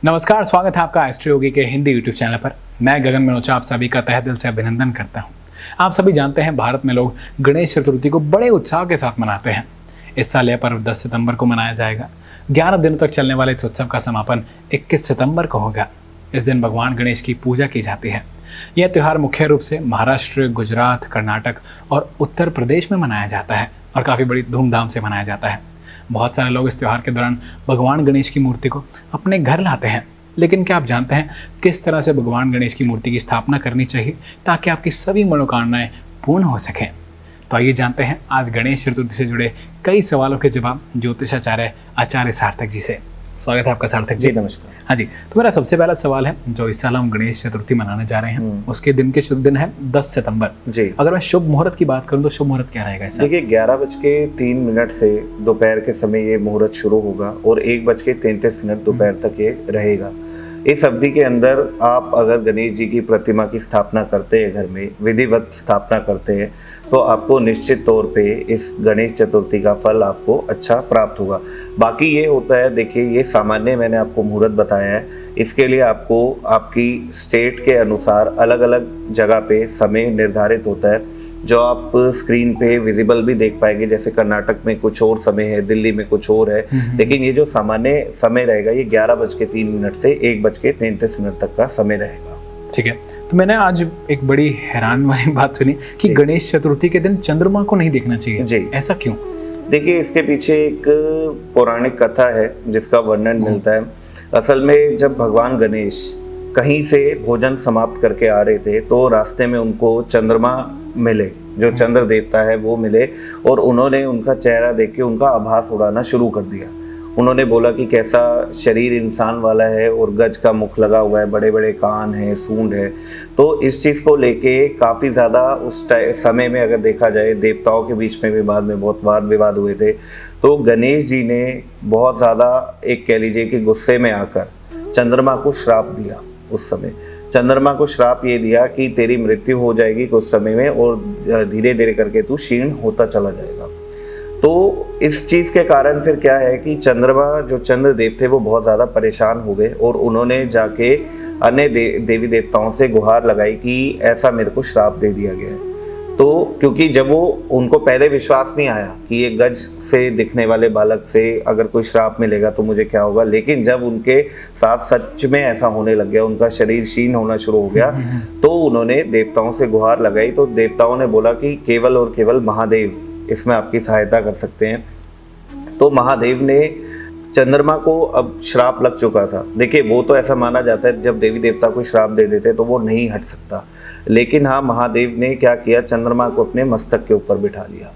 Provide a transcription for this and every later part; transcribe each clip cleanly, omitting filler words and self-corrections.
नमस्कार, स्वागत है आपका एस्ट्रो योगी के हिंदी यूट्यूब चैनल पर। मैं गगन मनोचा आप सभी का तहे दिल से अभिनंदन करता हूं। आप सभी जानते हैं भारत में लोग गणेश चतुर्थी को बड़े उत्साह के साथ मनाते हैं। इस साल यह पर्व 10 सितंबर को मनाया जाएगा। 11 दिनों तक चलने वाले इस उत्सव का समापन 21 सितंबर को होगा। इस दिन भगवान गणेश की पूजा की जाती है। यह त्यौहार मुख्य रूप से महाराष्ट्र, गुजरात, कर्नाटक और उत्तर प्रदेश में मनाया जाता है और काफ़ी बड़ी धूमधाम से मनाया जाता है। बहुत सारे लोग इस त्यौहार के दौरान भगवान गणेश की मूर्ति को अपने घर लाते हैं। लेकिन क्या आप जानते हैं किस तरह से भगवान गणेश की मूर्ति की स्थापना करनी चाहिए ताकि आपकी सभी मनोकामनाएं पूर्ण हो सकें? तो आइए जानते हैं आज गणेश चतुर्थी से जुड़े कई सवालों के जवाब ज्योतिषाचार्य आचार्य सार्थक जी से। स्वागत है आपका सार्थक जी। नमस्कार। हाँ जी, तो मेरा सबसे पहला सवाल है, जो इस साल हम गणेश चतुर्थी मनाने जा रहे हैं उसके दिन के शुभ दिन है 10 सितंबर जी। अगर मैं शुभ मुहूर्त की बात करूं तो शुभ मुहूर्त क्या रहेगा? देखिए 11:03 से दोपहर के समय ये मुहूर्त शुरू होगा और 1:33 दोपहर तक ये रहेगा। इस अवधि के अंदर आप अगर गणेश जी की प्रतिमा की स्थापना करते हैं, घर में विधिवत स्थापना करते हैं, तो आपको निश्चित तौर पे इस गणेश चतुर्थी का फल आपको अच्छा प्राप्त होगा। बाकी ये होता है, देखिए ये सामान्य मैंने आपको मुहूर्त बताया है। इसके लिए आपको आपकी स्टेट के अनुसार अलग अलग जगह पे समय निर्धारित होता है, जो आप स्क्रीन पे विजिबल भी देख पाएंगे। जैसे कर्नाटक में कुछ और समय है, दिल्ली में कुछ और है, लेकिन ये जो सामान्य समय रहेगा ये 11:03 से 1:33 तक का समय रहेगा। ठीक है, तो मैंने आज एक बड़ी हैरान वाली बात सुनी कि गणेश चतुर्थी के दिन चंद्रमा को नहीं देखना चाहिए जी। ऐसा क्यों? देखिए इसके पीछे एक पौराणिक कथा है जिसका वर्णन मिलता है। असल में जब भगवान गणेश कहीं से भोजन समाप्त करके आ रहे थे तो रास्ते में उनको चंद्रमा मिले, जो चंद्र देवता है वो मिले, और उन्होंने उनका चेहरा देख के उनका आभास उड़ाना शुरू कर दिया। उन्होंने बोला कि कैसा शरीर इंसान वाला है और गज का मुख लगा हुआ है, बड़े बड़े कान हैं, सूंड है। तो इस चीज़ को लेके काफ़ी ज़्यादा उस समय में अगर देखा जाए देवताओं के बीच में भी बाद में बहुत वाद विवाद हुए थे। तो गणेश जी ने बहुत ज़्यादा एक कह लीजिए कि गुस्से में आकर चंद्रमा को श्राप दिया। उस समय चंद्रमा को श्राप ये दिया कि तेरी मृत्यु हो जाएगी कुछ समय में और धीरे धीरे करके तू क्षीण होता चला जाएगा। तो इस चीज़ के कारण फिर क्या है कि चंद्रमा जो चंद्रदेव थे वो बहुत ज़्यादा परेशान हो गए और उन्होंने जाके अन्य देवी देवताओं से गुहार लगाई कि ऐसा मेरे को श्राप दे दिया गया है। तो क्योंकि जब वो उनको पहले विश्वास नहीं आया कि ये गज से दिखने वाले बालक से अगर कोई श्राप मिलेगा तो मुझे क्या होगा, लेकिन जब उनके साथ सच में ऐसा होने लग गया, उनका शरीर क्षीण होना शुरू हो गया, तो उन्होंने देवताओं से गुहार लगाई। तो देवताओं ने बोला कि केवल और केवल महादेव इसमें आपकी सहायता कर सकते हैं। तो महादेव ने चंद्रमा को अब श्राप लग चुका था। देखिए वो तो ऐसा माना जाता है जब देवी देवता को श्राप दे देते तो वो नहीं हट सकता, लेकिन हाँ महादेव ने क्या किया, चंद्रमा को अपने मस्तक के ऊपर बिठा लिया।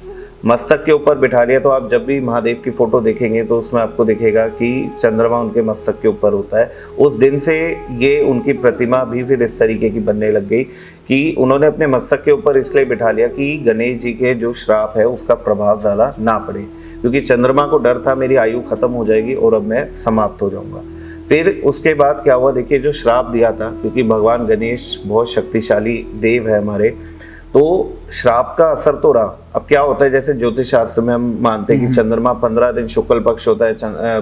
मस्तक के ऊपर बिठा लिया तो आप जब भी महादेव की फोटो देखेंगे तो उसमें आपको दिखेगा कि चंद्रमा उनके मस्तक के ऊपर होता है। उस दिन से ये उनकी प्रतिमा भी फिर इस तरीके की बनने लग गई कि उन्होंने अपने मस्तक के ऊपर इसलिए बिठा लिया कि गणेश जी के जो श्राप है उसका प्रभाव ज़्यादा ना पड़े, क्योंकि चंद्रमा को डर था मेरी आयु खत्म हो जाएगी और अब मैं समाप्त हो जाऊंगा। फिर उसके बाद क्या हुआ, देखिए जो श्राप दिया था, क्योंकि भगवान गणेश बहुत शक्तिशाली देव है हमारे, तो श्राप का असर तो रहा। अब क्या होता है, जैसे ज्योतिष शास्त्र में हम मानते हैं कि चंद्रमा 15 दिन शुक्ल पक्ष होता है,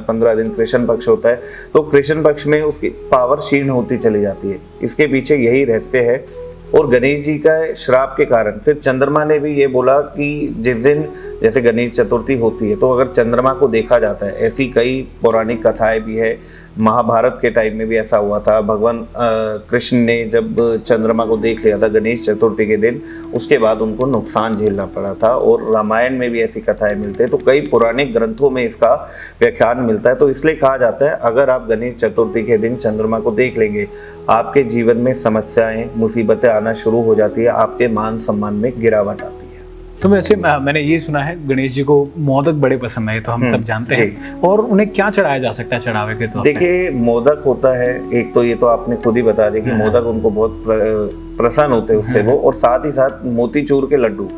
15 दिन कृष्ण पक्ष होता है, तो कृष्ण पक्ष में उसकी पावर क्षीण होती चली जाती है। इसके पीछे यही रहस्य है। और गणेश जी का श्राप के कारण फिर चंद्रमा ने भी ये बोला कि जिस दिन जैसे गणेश चतुर्थी होती है तो अगर चंद्रमा को देखा जाता है, ऐसी कई पौराणिक कथाएं भी है। महाभारत के टाइम में भी ऐसा हुआ था। भगवान कृष्ण ने जब चंद्रमा को देख लिया था गणेश चतुर्थी के दिन, उसके बाद उनको नुकसान झेलना पड़ा था। और रामायण में भी ऐसी कथाएं मिलते हैं, तो कई पौराणिक ग्रंथों में इसका व्याख्यान मिलता है। तो इसलिए कहा जाता है अगर आप गणेश चतुर्थी के दिन चंद्रमा को देख लेंगे, आपके जीवन में समस्याएं, मुसीबतें आना शुरू हो जाती है, आपके मान सम्मान में गिरावट आती है। तो वैसे मैंने ये सुना है गणेश जी को मोदक बड़े पसंद है, तो हम सब जानते हैं। और उन्हें क्या चढ़ाया जा सकता है चढ़ावे के तौर पे? देखिए मोदक होता है एक, तो ये तो आपने खुद ही बता दिया कि मोदक उनको बहुत प्रसन्न होते हैं उससे वो, और साथ ही साथ मोतीचूर के लड्डू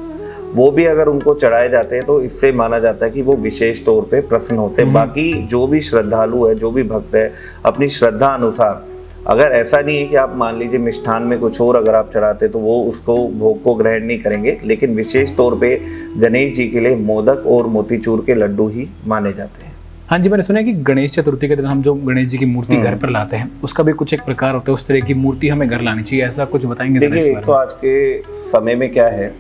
वो भी अगर उनको चढ़ाए जाते हैं तो इससे माना जाता है कि वो विशेष तौर पे प्रसन्न होते हैं। बाकी जो भी श्रद्धालु है, जो भी भक्त है, अपनी श्रद्धा अनुसार, अगर ऐसा नहीं है कि आप मान लीजिए मिष्ठान में कुछ और अगर आप चढ़ाते तो वो उसको भोग को ग्रहण नहीं करेंगे, लेकिन विशेष तौर पे गणेश जी के लिए मोदक और मोतीचूर के लड्डू ही माने जाते हैं। हाँ जी, मैंने सुना है कि गणेश चतुर्थी के दिन हम जो गणेश जी की मूर्ति घर पर लाते हैं उसका भी कुछ एक प्रकार होता है, उस तरह की मूर्ति हमें घर लानी चाहिए, ऐसा कुछ बताएंगे जरा इस देखिए, बारे तो में? आज के समय में क्या है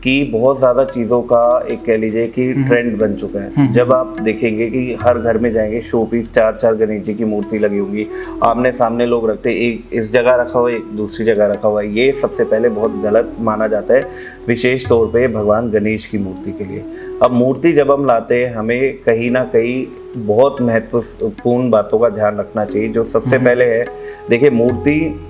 कि बहुत ज़्यादा चीज़ों का एक कह लीजिए कि ट्रेंड बन चुका है। जब आप देखेंगे कि हर घर में जाएंगे, शो पीस 4-4 गणेश जी की मूर्ति लगी होगी, आमने सामने लोग रखते हैं, एक इस जगह रखा हुआ है, एक दूसरी जगह रखा हुआ है। ये सबसे पहले बहुत गलत माना जाता है, विशेष तौर पे भगवान गणेश की मूर्ति के लिए। अब मूर्ति जब हम लाते हैं, हमें कहीं ना कहीं बहुत महत्वपूर्ण बातों का ध्यान रखना चाहिए। जो सबसे पहले है, देखिए मूर्ति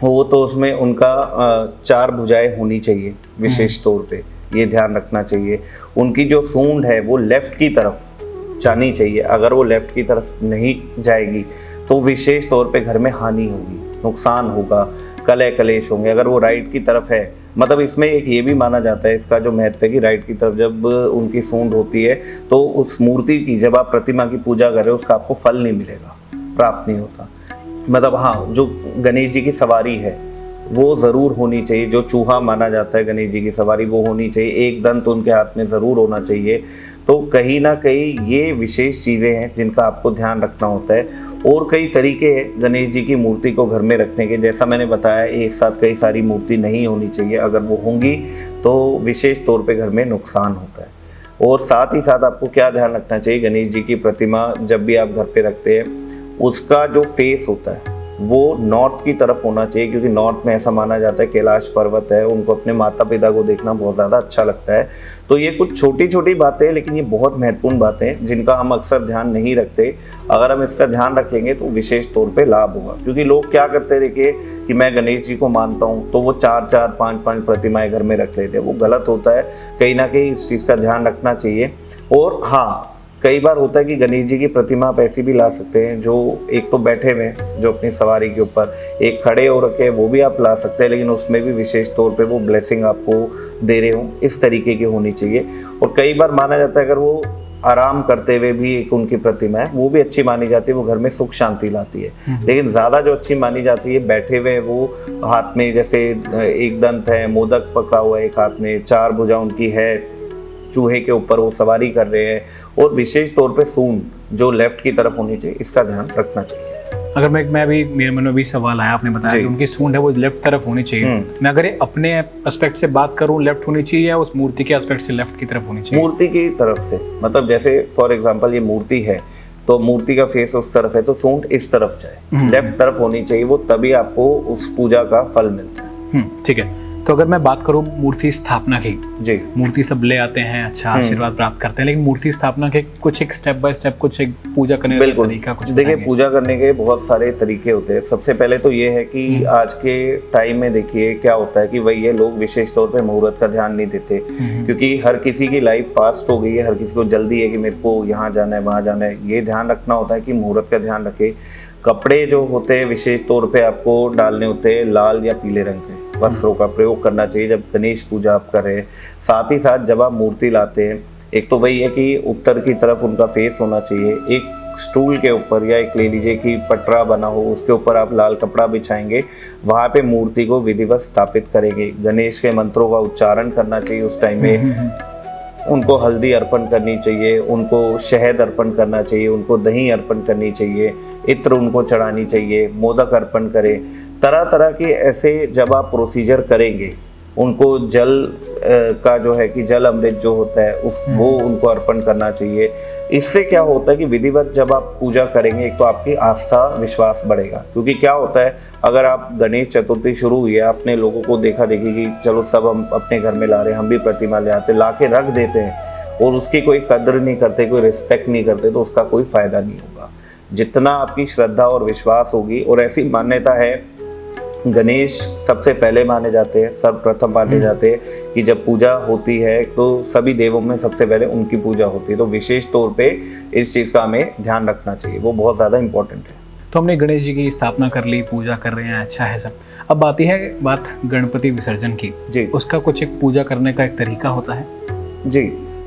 हो तो उसमें उनका 4 भुजाएं होनी चाहिए, विशेष तौर पे ये ध्यान रखना चाहिए। उनकी जो सूंड है वो लेफ्ट की तरफ जानी चाहिए। अगर वो लेफ्ट की तरफ नहीं जाएगी तो विशेष तौर पे घर में हानि होगी, नुकसान होगा, कलह कलेश होंगे। अगर वो राइट की तरफ है, मतलब इसमें एक ये भी माना जाता है, इसका जो महत्व है कि राइट की तरफ जब उनकी सूंड होती है तो उस मूर्ति की, जब आप प्रतिमा की पूजा कर रहे हो, उसका आपको फल नहीं मिलेगा, प्राप्त नहीं होता। मतलब हाँ, जो गणेश जी की सवारी है वो ज़रूर होनी चाहिए। जो चूहा माना जाता है गणेश जी की सवारी, वो होनी चाहिए। एक दंत उनके हाथ में ज़रूर होना चाहिए। तो कहीं ना कहीं ये विशेष चीज़ें हैं जिनका आपको ध्यान रखना होता है। और कई तरीके हैं गणेश जी की मूर्ति को घर में रखने के। जैसा मैंने बताया, एक साथ कई सारी मूर्ति नहीं होनी चाहिए। अगर वो होंगी तो विशेष तौर पे घर में नुकसान होता है। और साथ ही साथ आपको क्या ध्यान रखना चाहिए, गणेश जी की प्रतिमा जब भी आप घर पे रखते हैं, उसका जो फेस होता है वो नॉर्थ की तरफ होना चाहिए। क्योंकि नॉर्थ में ऐसा माना जाता है, कैलाश पर्वत है, उनको अपने माता पिता को देखना बहुत ज़्यादा अच्छा लगता है। तो ये कुछ छोटी छोटी बातें हैं, लेकिन ये बहुत महत्वपूर्ण बातें हैं जिनका हम अक्सर ध्यान नहीं रखते। अगर हम इसका ध्यान रखेंगे तो विशेष तौर पे लाभ होगा। क्योंकि लोग क्या करते हैं, देखिए कि मैं गणेश जी को मानता हूँ तो वो 4-4, 5-5 प्रतिमाएं घर में रख लेते हैं। वो गलत होता है। कहीं ना कहीं इस चीज़ का ध्यान रखना चाहिए। और हाँ, कई बार होता है कि गणेश जी की प्रतिमा आप ऐसी भी ला सकते हैं, जो एक तो बैठे हुए जो अपनी सवारी के ऊपर, एक खड़े हो रखे हैं, वो भी आप ला सकते हैं। लेकिन उसमें भी विशेष तौर पे वो ब्लेसिंग आपको दे रहे हो, इस तरीके की होनी चाहिए। और कई बार माना जाता है अगर वो आराम करते हुए भी एक उनकी प्रतिमा है, वो भी अच्छी मानी जाती है, वो घर में सुख शांति लाती है। लेकिन ज़्यादा जो अच्छी मानी जाती है, बैठे हुए वो हाथ में जैसे एक दंत है, मोदक पकड़ा हुआ है एक हाथ में, 4 भुजा उनकी है, चूहे के ऊपर वो सवारी कर रहे हैं। और विशेष तौर पे सूंड जो लेफ्ट की तरफ होनी चाहिए, इसका ध्यान रखना चाहिए। अगर मैं भी, मेरे मन में भी सवाल आया, आपने बताया कि उनकी सूंड है वो लेफ्ट तरफ होनी चाहिए। मैं अगर ये अपने एस्पेक्ट से बात करूं, लेफ्ट होनी चाहिए या उस मूर्ति के एस्पेक्ट से लेफ्ट की तरफ होनी चाहिए? मूर्ति की तरफ से, मतलब जैसे फॉर एग्जांपल ये मूर्ति है तो मूर्ति का फेस उस तरफ है तो सूंड इस तरफ जाए, लेफ्ट तरफ होनी चाहिए। वो तभी आपको उस पूजा का फल मिलता है। ठीक है। तो अगर मैं बात करूं मूर्ति स्थापना की, जी, मूर्ति सब ले आते हैं, अच्छा आशीर्वाद प्राप्त करते हैं, लेकिन मूर्ति स्थापना के कुछ एक स्टेप बाय स्टेप, कुछ एक पूजा करने का तरीका कुछ देखिए, बताएंगे? पूजा करने के बहुत सारे तरीके होते हैं। सबसे पहले तो ये है कि आज के टाइम में देखिए क्या होता है कि वही ये लोग विशेष तौर पे मुहूर्त का ध्यान नहीं देते। क्योंकि हर किसी की लाइफ फास्ट हो गई है, हर किसी को जल्दी है कि मेरे को यहाँ जाना है, वहाँ जाना है। ये ध्यान रखना होता है कि मुहूर्त का ध्यान रखे। कपड़े जो होते हैं विशेष तौर पे आपको डालने होते हैं लाल या पीले रंग के वस्त्रों का प्रयोग करना चाहिए जब गणेश पूजा आप कर रहे हैं। साथ ही साथ जब आप मूर्ति लाते हैं, एक तो वही है कि उत्तर की तरफ उनका फेस होना चाहिए। एक स्टूल के ऊपर या एक ले लीजिए कि पटरा बना हो, उसके ऊपर आप लाल कपड़ा बिछाएंगे, वहाँ पे मूर्ति को विधिवत स्थापित करेंगे। गणेश के मंत्रों का उच्चारण करना चाहिए उस टाइम में। उनको हल्दी अर्पण करनी चाहिए, उनको शहद अर्पण करना चाहिए, उनको दही अर्पण करनी चाहिए, इत्र उनको चढ़ानी चाहिए, मोदक अर्पण करें। तरह तरह के ऐसे जब आप प्रोसीजर करेंगे, उनको जल का जो है कि जल अमृत जो होता है उस वो उनको अर्पण करना चाहिए। इससे क्या होता है कि विधिवत जब आप पूजा करेंगे, एक तो आपकी आस्था विश्वास बढ़ेगा। क्योंकि क्या होता है, अगर आप गणेश चतुर्थी शुरू हुई है, आपने लोगों को देखा देखी कि चलो सब हम अपने घर में ला रहे हैं, हम भी प्रतिमा ले आते, ला के रख देते हैं और उसकी कोई कद्र नहीं करते, कोई रिस्पेक्ट नहीं करते, तो उसका कोई फायदा नहीं होगा। जितना आपकी श्रद्धा और विश्वास होगी, और ऐसी मान्यता है गणेश सबसे पहले माने जाते हैं, सर्वप्रथम माने जाते हैं कि जब पूजा होती है तो सभी देवों में सबसे पहले उनकी पूजा होती है। तो विशेष तौर पे इस चीज़ का हमें ध्यान रखना चाहिए, वो बहुत ज़्यादा इम्पोर्टेंट है। तो हमने गणेश जी की स्थापना कर ली, पूजा कर रहे हैं, अच्छा है सब। अब आती है बात गणपति विसर्जन की। जी, उसका कुछ एक पूजा करने का एक तरीका होता है? जी,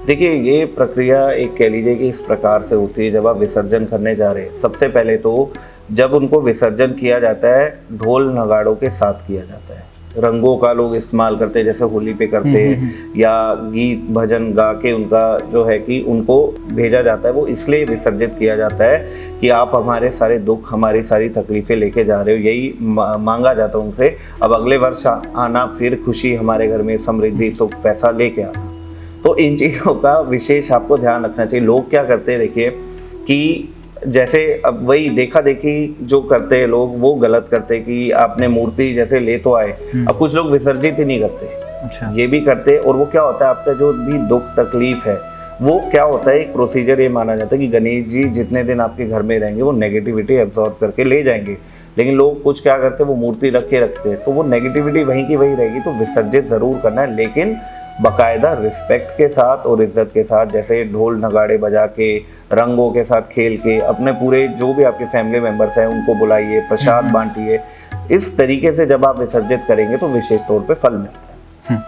देखिए ये प्रक्रिया एक कह लीजिए कि इस प्रकार से होती है। जब आप विसर्जन करने जा रहे हैं, सबसे पहले तो जब उनको विसर्जन किया जाता है ढोल नगाड़ों के साथ किया जाता है। रंगों का लोग इस्तेमाल करते हैं, जैसे होली पे करते हैं, या गीत भजन गा के उनका जो है कि उनको भेजा जाता है, वो इसलिए विसर्जित किया जाता है कि आप हमारे सारे दुख, हमारी सारी तकलीफें लेके जा रहे हो, यही मांगा जाता है उनसे। अब अगले वर्ष आना, फिर खुशी हमारे घर में, समृद्धि, सुख, पैसा लेके आना। तो इन चीज़ों का विशेष आपको ध्यान रखना चाहिए। लोग क्या करते हैं, देखिए कि जैसे अब वही देखा देखी जो करते हैं लोग, वो गलत करते हैं कि आपने मूर्ति जैसे ले तो आए, अब कुछ लोग विसर्जित ही नहीं करते। अच्छा। ये भी करते, और वो क्या होता है, आपका जो भी दुख तकलीफ है वो क्या होता है, एक प्रोसीजर ये माना जाता है कि गणेश जी जितने दिन आपके घर में रहेंगे वो नेगेटिविटी एब्जॉर्ब करके ले जाएंगे। लेकिन लोग कुछ क्या करते हैं, वो मूर्ति रखे रखते हैं, तो वो नेगेटिविटी वहीं की वहीं रहेगी। तो विसर्जित जरूर करना है, लेकिन बाकायदा रिस्पेक्ट के साथ और इज्जत के साथ, जैसे ढोल नगाड़े बजा के, रंगों के साथ खेल के, अपने पूरे जो भी आपके फैमिली मेंबर्स हैं उनको बुलाइए, प्रसाद बांटिए। इस तरीके से जब आप विसर्जित करेंगे तो विशेष तौर पे फल मिलता है।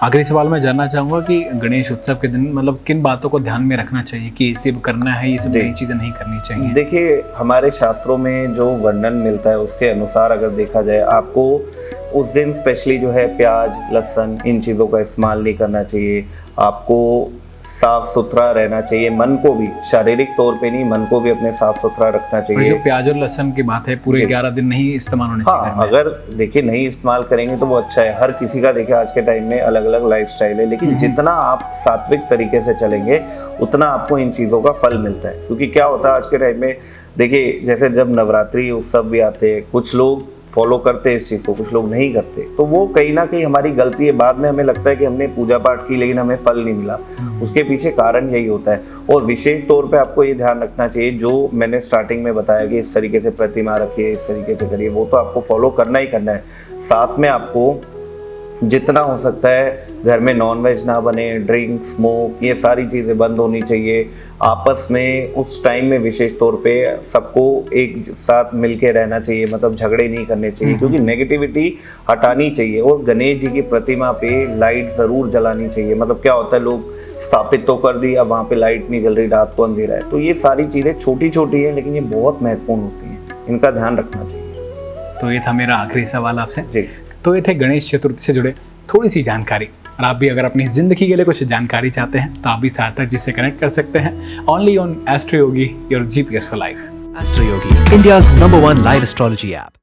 आखिरी सवाल मैं जानना चाहूँगा कि गणेश उत्सव के दिन मतलब किन बातों को ध्यान में रखना चाहिए कि ये सब करना है, ये सब नई चीज़ें नहीं करनी चाहिए? देखिए, हमारे शास्त्रों में जो वर्णन मिलता है उसके अनुसार अगर देखा जाए, आपको उस दिन स्पेशली जो है प्याज, लहसुन, इन चीज़ों का इस्तेमाल नहीं करना चाहिए। आपको साफ सुथरा रहना चाहिए, मन को भी, शारीरिक तौर पे नहीं, मन को भी अपने साफ सुथरा रखना चाहिए। जो प्याज और लहसुन की बात है, पूरे 11 दिन नहीं इस्तेमाल होने चाहिए। हाँ, अगर देखिए नहीं इस्तेमाल करेंगे तो वो अच्छा है। हर किसी का देखिए आज के टाइम में अलग अलग लाइफस्टाइल है, लेकिन जितना आप सात्विक तरीके से चलेंगे उतना आपको इन चीज़ों का फल मिलता है। क्योंकि क्या होता है आज के टाइम में, देखिए जैसे जब नवरात्रि उत्सव भी आते हैं, कुछ लोग फॉलो करते हैं इस चीज़ को, कुछ लोग नहीं करते, तो वो कहीं ना कहीं हमारी गलती है। बाद में हमें लगता है कि हमने पूजा पाठ की लेकिन हमें फल नहीं मिला, उसके पीछे कारण यही होता है। और विशेष तौर पे आपको ये ध्यान रखना चाहिए, जो मैंने स्टार्टिंग में बताया कि इस तरीके से प्रतिमा रखिए, इस तरीके से करिए, वो तो आपको फॉलो करना ही करना है। साथ में आपको जितना हो सकता है घर में नॉनवेज ना बने, ड्रिंक, स्मोक, ये सारी चीज़ें बंद होनी चाहिए। आपस में उस टाइम में विशेष तौर पे सबको एक साथ मिलके रहना चाहिए, मतलब झगड़े नहीं करने चाहिए, क्योंकि नेगेटिविटी हटानी चाहिए। और गणेश जी की प्रतिमा पे लाइट ज़रूर जलानी चाहिए। मतलब क्या होता है, लोग स्थापित तो कर दी, अब वहाँ पे लाइट नहीं जल रही, रात को अंधेरा है। तो ये सारी चीज़ें छोटी छोटी हैं, लेकिन ये बहुत महत्वपूर्ण होती हैं, इनका ध्यान रखना चाहिए। तो ये था मेरा आखिरी सवाल आपसे जी। तो ये थे गणेश चतुर्थी से जुड़े थोड़ी सी जानकारी। और आप भी अगर अपनी जिंदगी के लिए कुछ जानकारी चाहते हैं तो आप भी सार्थक जी से कनेक्ट कर सकते हैं, only on astro Yogi, your GPS for life. Astro Yogi, India's #1 live astrology app.